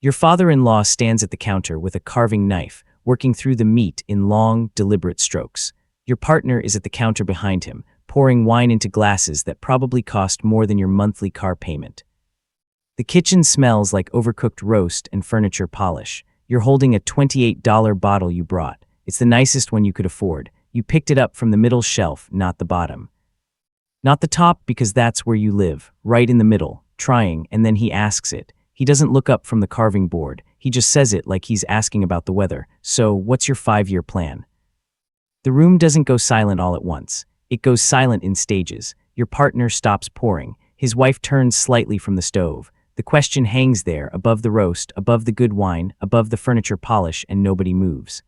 Your father-in-law stands at the counter with a carving knife, working through the meat in long, deliberate strokes. Your partner is at the counter behind him, pouring wine into glasses that probably cost more than your monthly car payment. The kitchen smells like overcooked roast and furniture polish. You're holding a $28 bottle you brought. It's the nicest one you could afford. You picked it up from the middle shelf, not the bottom. Not the top, because that's where you live, right in the middle, trying, and then he asks it. He doesn't look up from the carving board. He just says it like he's asking about the weather. So, what's your 5-year plan? The room doesn't go silent all at once. It goes silent in stages. Your partner stops pouring. His wife turns slightly from the stove. The question hangs there, above the roast, above the good wine, above the furniture polish, and nobody moves.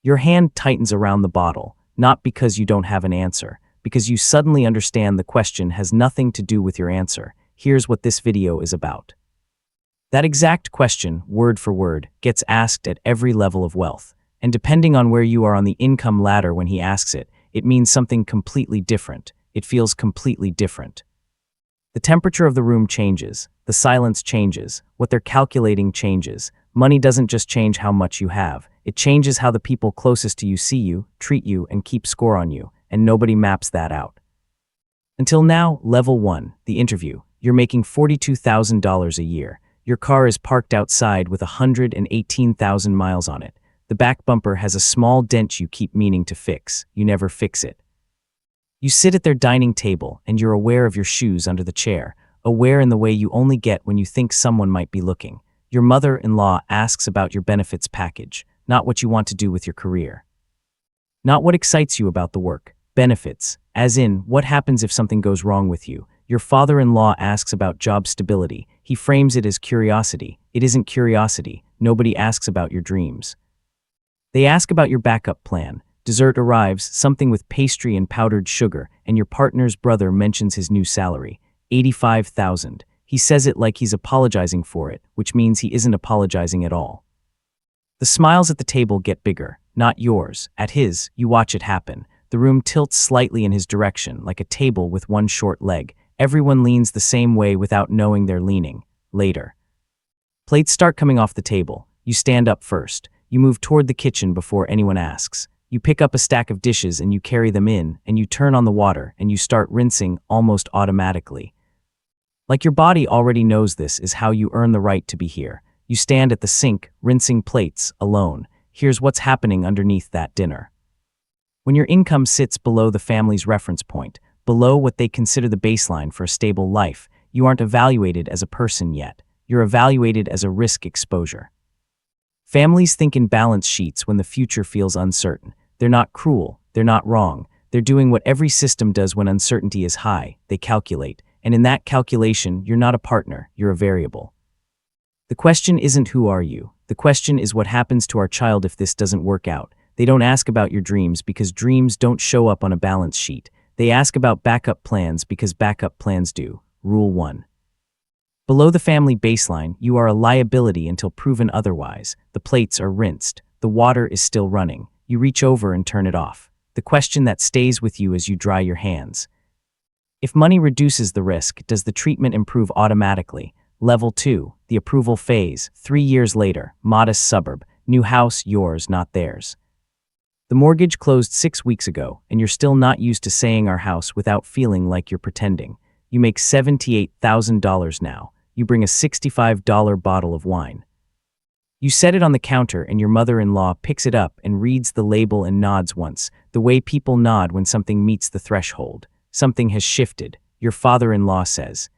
Your hand tightens around the bottle, not because you don't have an answer, because you suddenly understand the question has nothing to do with your answer. Here's what this video is about. That exact question, word for word, gets asked at every level of wealth. And depending on where you are on the income ladder when he asks it, it means something completely different. It feels completely different. The temperature of the room changes. The silence changes. What they're calculating changes. Money doesn't just change how much you have. It changes how the people closest to you see you, treat you, and keep score on you, and nobody maps that out. Until now, level 1, the interview. You're making $42,000 a year. Your car is parked outside with 118,000 miles on it. The back bumper has a small dent you keep meaning to fix. You never fix it. You sit at their dining table, and you're aware of your shoes under the chair, aware in the way you only get when you think someone might be looking. Your mother-in-law asks about your benefits package, not what you want to do with your career. Not what excites you about the work. Benefits, as in, what happens if something goes wrong with you. Your father-in-law asks about job stability. He frames it as curiosity. It isn't curiosity. Nobody asks about your dreams. They ask about your backup plan. Dessert arrives, something with pastry and powdered sugar, and your partner's brother mentions his new salary, $85,000. He says it like he's apologizing for it, which means he isn't apologizing at all. The smiles at the table get bigger, not yours. At his, you watch it happen. The room tilts slightly in his direction, like a table with one short leg. Everyone leans the same way without knowing they're leaning. Later. Plates start coming off the table. You stand up first. You move toward the kitchen before anyone asks. You pick up a stack of dishes and you carry them in, and you turn on the water and you start rinsing almost automatically. Like your body already knows this is how you earn the right to be here. You stand at the sink, rinsing plates, alone. Here's what's happening underneath that dinner. When your income sits below the family's reference point, below what they consider the baseline for a stable life, you aren't evaluated as a person yet. You're evaluated as a risk exposure. Families think in balance sheets when the future feels uncertain. They're not cruel. They're not wrong. They're doing what every system does when uncertainty is high. They calculate. And in that calculation, you're not a partner. You're a variable. The question isn't who are you. The question is what happens to our child if this doesn't work out. They don't ask about your dreams because dreams don't show up on a balance sheet. They ask about backup plans because backup plans do. Rule 1. Below the family baseline, you are a liability until proven otherwise. The plates are rinsed. The water is still running. You reach over and turn it off. The question that stays with you as you dry your hands. If money reduces the risk, does the treatment improve automatically? Level 2, the approval phase. 3 years later, modest suburb. New house, yours, not theirs. The mortgage closed 6 weeks ago, and you're still not used to saying our house without feeling like you're pretending. You make $78,000 now. You bring a $65 bottle of wine. You set it on the counter and your mother-in-law picks it up and reads the label and nods once, the way people nod when something meets the threshold. Something has shifted, your father-in-law says.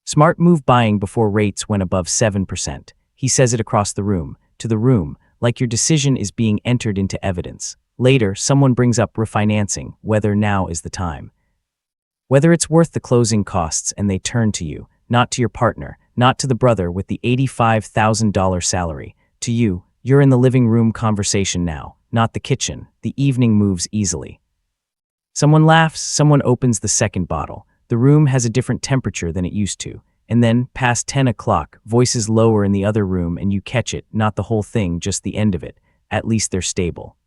Smart move buying before rates went above 7%. He says it across the room, to the room, like your decision is being entered into evidence. Later, someone brings up refinancing, whether now is the time. Whether it's worth the closing costs, and they turn to you. Not to your partner, not to the brother with the $85,000 salary. To you, you're in the living room conversation now, not the kitchen. The evening moves easily. Someone laughs, someone opens the second bottle. The room has a different temperature than it used to. And then, past 10 o'clock, voices lower in the other room and you catch it, not the whole thing, just the end of it. At least they're stable.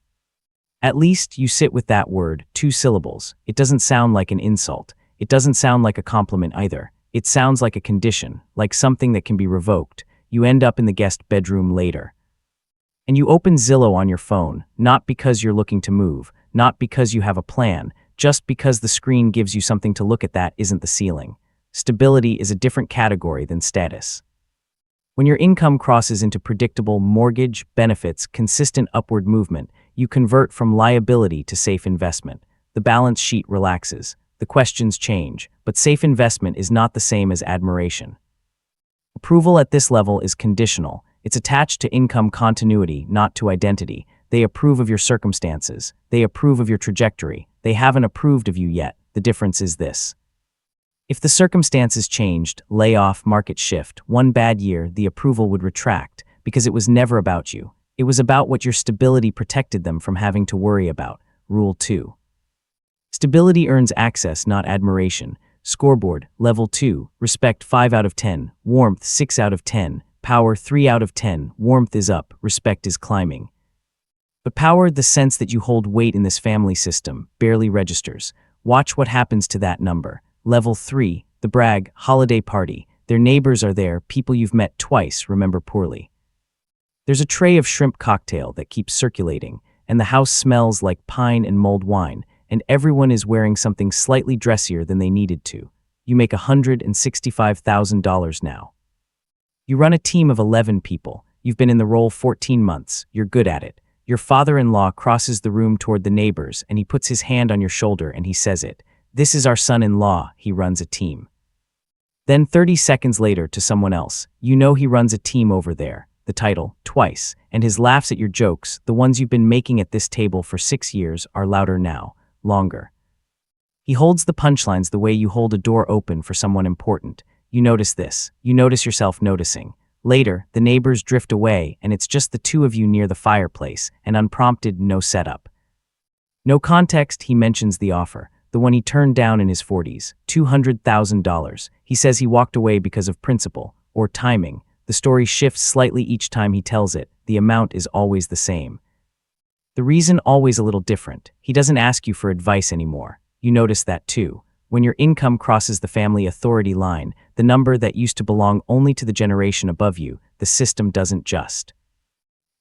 At least you sit with that word, 2 syllables. It doesn't sound like an insult. It doesn't sound like a compliment either. It sounds like a condition, like something that can be revoked. you end up in the guest bedroom later. And you open Zillow on your phone, not because you're looking to move, not because you have a plan, just because the screen gives you something to look at that isn't the ceiling. Stability is a different category than status. When your income crosses into predictable mortgage, benefits, consistent upward movement, you convert from liability to safe investment. The balance sheet relaxes. The questions change, but safe investment is not the same as admiration. Approval at this level is conditional. It's attached to income continuity, not to identity. They approve of your circumstances. They approve of your trajectory. They haven't approved of you yet. The difference is this. If the circumstances changed, layoff, market shift, one bad year, the approval would retract because it was never about you. It was about what your stability protected them from having to worry about. Rule 2. Stability earns access, not admiration. Scoreboard, level 2, respect 5 out of 10, warmth 6 out of 10, power 3 out of 10, warmth is up, respect is climbing. But power, the sense that you hold weight in this family system, barely registers. Watch what happens to that number. Level 3, the brag, holiday party. Their neighbors are there, people you've met twice, remember poorly. There's a tray of shrimp cocktail that keeps circulating, and the house smells like pine and mulled wine, and everyone is wearing something slightly dressier than they needed to. You make $165,000 now. You run a team of 11 people. You've been in the role 14 months. You're good at it. Your father-in-law crosses the room toward the neighbors, and he puts his hand on your shoulder and he says it. This is our son-in-law. He runs a team. Then 30 seconds later to someone else, you know he runs a team over there. The title, twice, and his laughs at your jokes, the ones you've been making at this table for 6 years, are louder now, longer. He holds the punchlines the way you hold a door open for someone important. You notice this. You notice yourself noticing. Later, the neighbors drift away, and it's just the two of you near the fireplace, and unprompted, no setup. No context, he mentions the offer. The one he turned down in his 40s, $200,000. He says he walked away because of principle, or timing. The story shifts slightly each time he tells it. The amount is always the same. The reason always a little different. He doesn't ask you for advice anymore. You notice that too. When your income crosses the family authority line, the number that used to belong only to the generation above you, the system doesn't just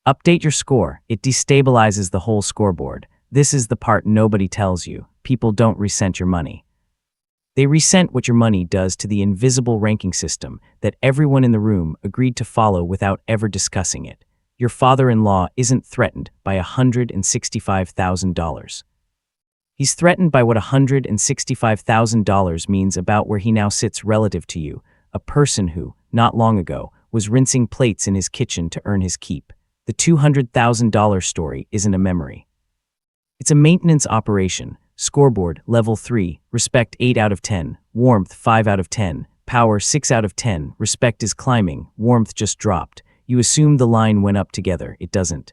update your score. It destabilizes the whole scoreboard. This is the part nobody tells you. People don't resent your money. They resent what your money does to the invisible ranking system that everyone in the room agreed to follow without ever discussing it. Your father-in-law isn't threatened by $165,000. He's threatened by what $165,000 means about where he now sits relative to you, a person who, not long ago, was rinsing plates in his kitchen to earn his keep. The $200,000 story isn't a memory. It's a maintenance operation. Scoreboard, level 3, respect 8 out of 10, warmth 5 out of 10, power 6 out of 10, respect is climbing, warmth just dropped. You assume the line went up together. It doesn't.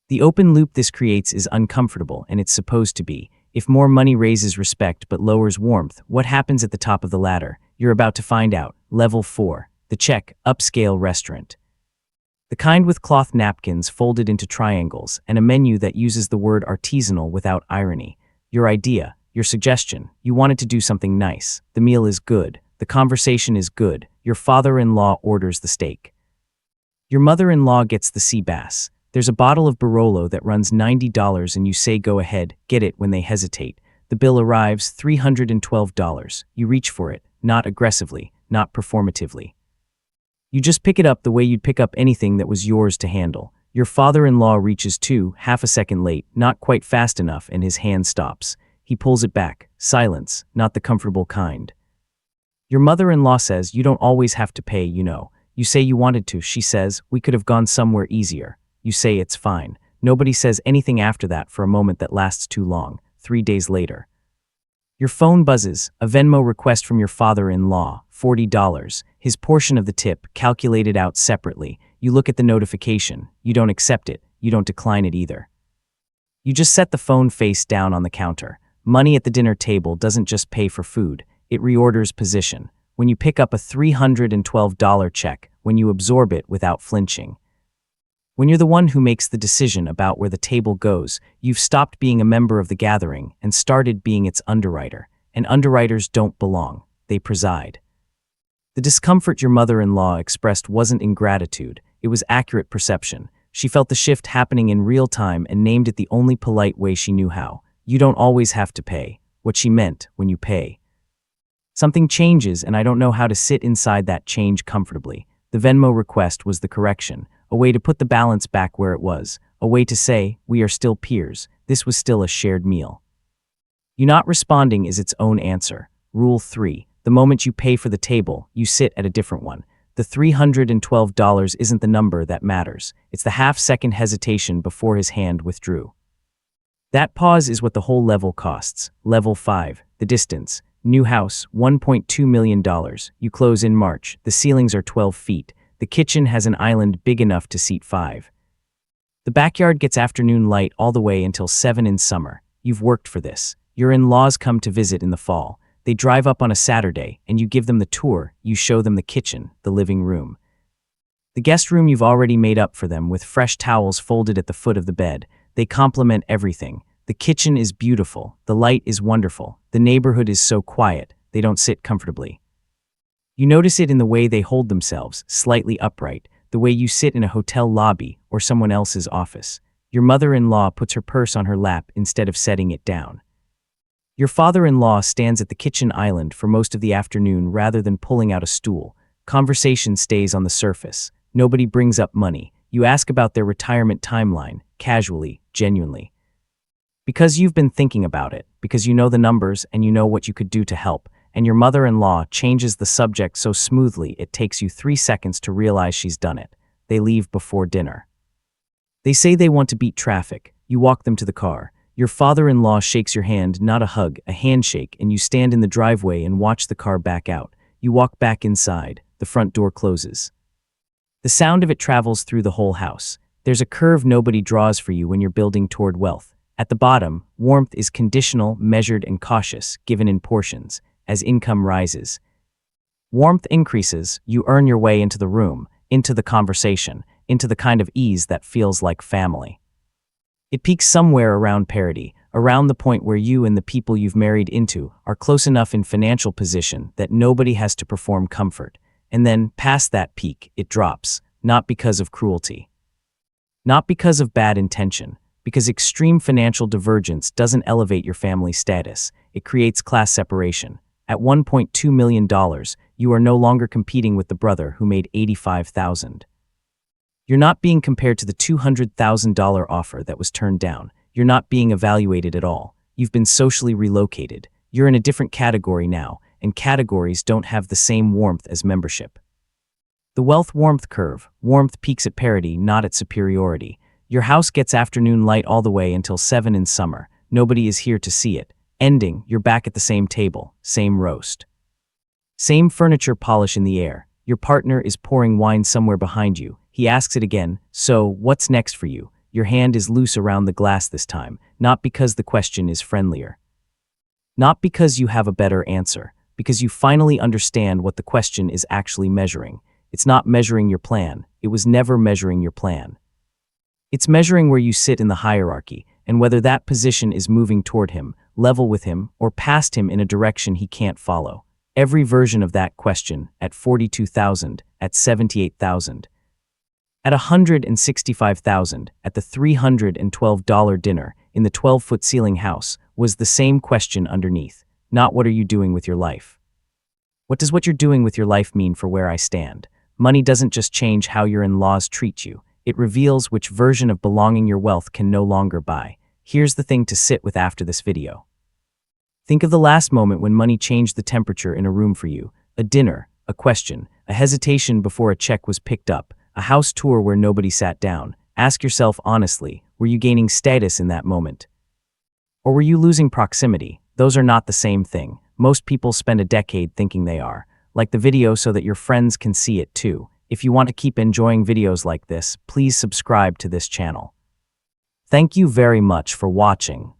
The open loop this creates is uncomfortable, and it's supposed to be. If more money raises respect but lowers warmth, what happens at the top of the ladder? You're about to find out. Level 4, the check, upscale restaurant. The kind with cloth napkins folded into triangles and a menu that uses the word artisanal without irony. Your idea, your suggestion, you wanted to do something nice. The meal is good. The conversation is good. Your father-in-law orders the steak. Your mother-in-law gets the sea bass. There's a bottle of Barolo that runs $90 and you say go ahead, get it when they hesitate. The bill arrives, $312. You reach for it, not aggressively, not performatively. You just pick it up the way you'd pick up anything that was yours to handle. Your father-in-law reaches too, half a second late, not quite fast enough, and his hand stops. He pulls it back. Silence, not the comfortable kind. Your mother-in-law says, you don't always have to pay, you know. You say you wanted to. She says, we could have gone somewhere easier. You say it's fine. Nobody says anything after that for a moment that lasts too long. 3 days later. Your phone buzzes, a Venmo request from your father-in-law, $40, his portion of the tip, calculated out separately. You look at the notification. You don't accept it. You don't decline it either. You just set the phone face down on the counter. Money at the dinner table doesn't just pay for food. It reorders position. When you pick up a $312 check, when you absorb it without flinching. When you're the one who makes the decision about where the table goes, you've stopped being a member of the gathering and started being its underwriter. And underwriters don't belong. They preside. The discomfort your mother-in-law expressed wasn't ingratitude, it was accurate perception. She felt the shift happening in real time and named it the only polite way she knew how. You don't always have to pay. What she meant, when you pay. Something changes and I don't know how to sit inside that change comfortably. The Venmo request was the correction, a way to put the balance back where it was, a way to say, we are still peers, this was still a shared meal. You not responding is its own answer. Rule 3. The moment you pay for the table, you sit at a different one. The $312 isn't the number that matters. It's the half-second hesitation before his hand withdrew. That pause is what the whole level costs. Level 5. The distance. New house, $1.2 million. You close in March. The ceilings are 12 feet. The kitchen has an island big enough to seat 5. The backyard gets afternoon light all the way until 7 in summer. You've worked for this. Your in-laws come to visit in the fall. They drive up on a Saturday, and you give them the tour. You show them the kitchen, the living room. The guest room you've already made up for them with fresh towels folded at the foot of the bed. They complement everything. The kitchen is beautiful. The light is wonderful. The neighborhood is so quiet. They don't sit comfortably. You notice it in the way they hold themselves, slightly upright, the way you sit in a hotel lobby or someone else's office. Your mother-in-law puts her purse on her lap instead of setting it down. Your father-in-law stands at the kitchen island for most of the afternoon rather than pulling out a stool. Conversation stays on the surface. Nobody brings up money. You ask about their retirement timeline, casually, genuinely. Because you've been thinking about it, because you know the numbers and you know what you could do to help, and your mother-in-law changes the subject so smoothly it takes you 3 seconds to realize she's done it. They leave before dinner. They say they want to beat traffic. You walk them to the car. Your father-in-law shakes your hand, not a hug, a handshake, and you stand in the driveway and watch the car back out. You walk back inside. The front door closes. The sound of it travels through the whole house. There's a curve nobody draws for you when you're building toward wealth. At the bottom, warmth is conditional, measured, and cautious, given in portions. As income rises, warmth increases, you earn your way into the room, into the conversation, into the kind of ease that feels like family. It peaks somewhere around parity, around the point where you and the people you've married into are close enough in financial position that nobody has to perform comfort. And then, past that peak, it drops, not because of cruelty, not because of bad intention, because extreme financial divergence doesn't elevate your family status, it creates class separation. At $1.2 million, you are no longer competing with the brother who made $85,000. You're not being compared to the $200,000 offer that was turned down. You're not being evaluated at all. You've been socially relocated. You're in a different category now, and categories don't have the same warmth as membership. The wealth warmth curve. Warmth peaks at parity, not at superiority. Your house gets afternoon light all the way until 7 in summer. Nobody is here to see it. Ending, you're back at the same table, same roast. Same furniture polish in the air. Your partner is pouring wine somewhere behind you. He asks it again, so, what's next for you? Your hand is loose around the glass this time, not because the question is friendlier. Not because you have a better answer, because you finally understand what the question is actually measuring. It's not measuring your plan. It was never measuring your plan. It's measuring where you sit in the hierarchy, and whether that position is moving toward him, level with him, or past him in a direction he can't follow. Every version of that question, at 42,000, at 78,000, at 165,000, at the $312 dinner in the 12-foot ceiling house, was the same question underneath. Not what are you doing with your life? What does what you're doing with your life mean for where I stand? Money doesn't just change how your in-laws treat you. It reveals which version of belonging your wealth can no longer buy. Here's the thing to sit with after this video. Think of the last moment when money changed the temperature in a room for you. A dinner, a question, a hesitation before a check was picked up, a house tour where nobody sat down. Ask yourself honestly, were you gaining status in that moment? Or were you losing proximity? Those are not the same thing. Most people spend a decade thinking they are. Like the video so that your friends can see it too. If you want to keep enjoying videos like this, please subscribe to this channel. Thank you very much for watching.